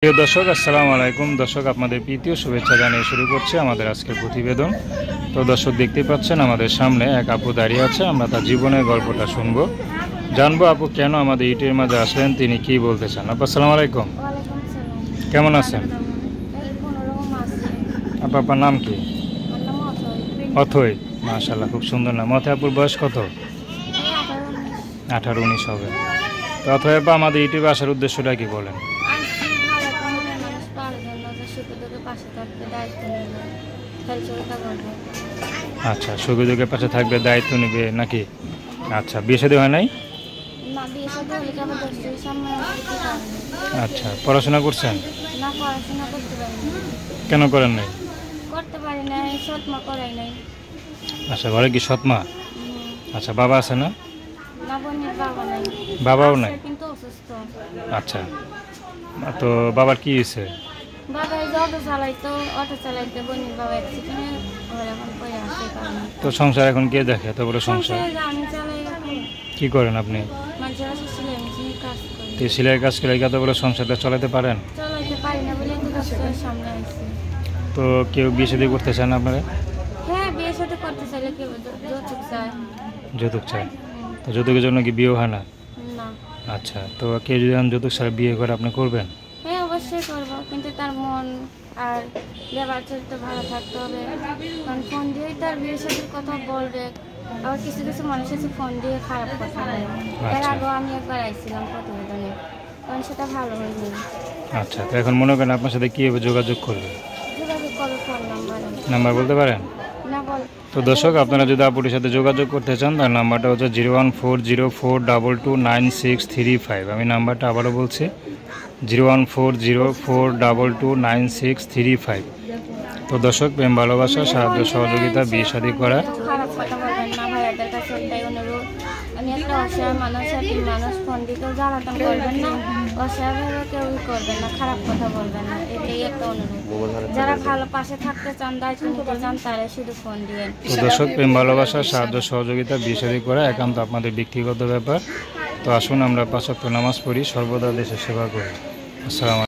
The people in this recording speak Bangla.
প্রিয় দর্শক, আসসালামু আলাইকুম। দর্শক, আপনাদের প্রীতীয় শুভেচ্ছা জানিয়ে শুরু করছে আমাদের আজকের প্রতিবেদন। তো দর্শক, দেখতে পাচ্ছেন আমাদের সামনে এক আপু দাঁড়িয়ে আছে। আমরা তার জীবনের গল্পটা শুনবো, জানবো আপু কেন আমাদের ইউটিউবের মাঝে আসলেন, তিনি কি বলতে চান। আপু আসসালামু আলাইকুম, কেমন আছেন? আপু আপনার নাম কি? অথই। মাশাআল্লাহ, খুব সুন্দর নাম। অথই আপুর বয়স কত? 18-19 হবে। তো অথই আপু, আমাদের ইউটিউবে আসার উদ্দেশ্যটা কি বলেন? আচ্ছা, সুখে দুঃখে পাশে থাকবে, দায়িত্ব নেবে নাকি? আচ্ছা, বিয়ে শাদী হয় নাই? আচ্ছা, পড়াশোনা করছেন? কেন করেন নাই? আচ্ছা, ঘরে কি সৎ মা? আচ্ছা, বাবা আছে না? বাবাও নাই? আচ্ছা, তো বাবার কি হয়েছে? তো সংসার এখন কে দেখে? এত বড় সংসার কি করেন আপনি? তো সেলাইয়ের কাজ করে এত বড় সংসারটা চালাতে পারেন? তো কেউ বিয়ে শাদী করতে চান আপনারা? যৌতুক চায়? তো যৌতুকের জন্য কি বিয়ে হয় না? আচ্ছা, তো কেউ যদি যৌতুক ছাড়া বিয়ে করে, আপনি করবেন? হ্যাঁ, অবশ্যই করবো, কিন্তু তার মন আর ব্যবহার চরিত্র ভালো থাকতে হবে। কারণ ফোন দিয়েই তার বিয়ের সাথে কথা বলবে। আবার কিছু কিছু মানুষ আছে ফোন দিয়ে খারাপ কথা বলে। এর আগেও আমি একবার আইছিলাম প্রতিবেদনে, কারণ সেটা ভালো হয়নি। আচ্ছা, তো এখন মনে করেন আপনার সাথে কীভাবে যোগাযোগ করবে? যোগাযোগ করবে ফোন নাম্বার বলতে পারেন? না, বল। তো দর্শক, আপনারা যদি আপুটির সাথে যোগাযোগ করতে চান, তার নাম্বারটা হচ্ছে 01404229635। আমি নাম্বারটা আবারও বলছি, 01404229635। তো দর্শক, প্রেম ভালোবাসা, সাহায্য সহযোগিতা, বিয়ে শাদী করা। খারাপ কথা বলবেন না ভাইয়াদের কাছে, একটাই অনুরোধ। আমি একটা অসহায় মানুষ, মানুষ ফোন দিতেও জ্বালাতন করবেন না, অসহায়ভাবে কেউই করবেন না, খারাপ কথা বলবেন না, এটাই একটা অনুরোধ। যারা ভালো পাশে থাকতে চান, দায়িত্ব নিতে চান, তারা শুধু ফোন দিবেন। তো দর্শক, প্রেম ভালোবাসা, সাহায্য সহযোগিতা, বিয়ে শাদী করা একান্ত আপনাদের ব্যক্তিগত ব্যাপার। তো আসুন আমরা 5 ওয়াক্ত নামাজ পড়ি, সর্বদা দেশের সেবা করি। আসসালামু আলাইকুম।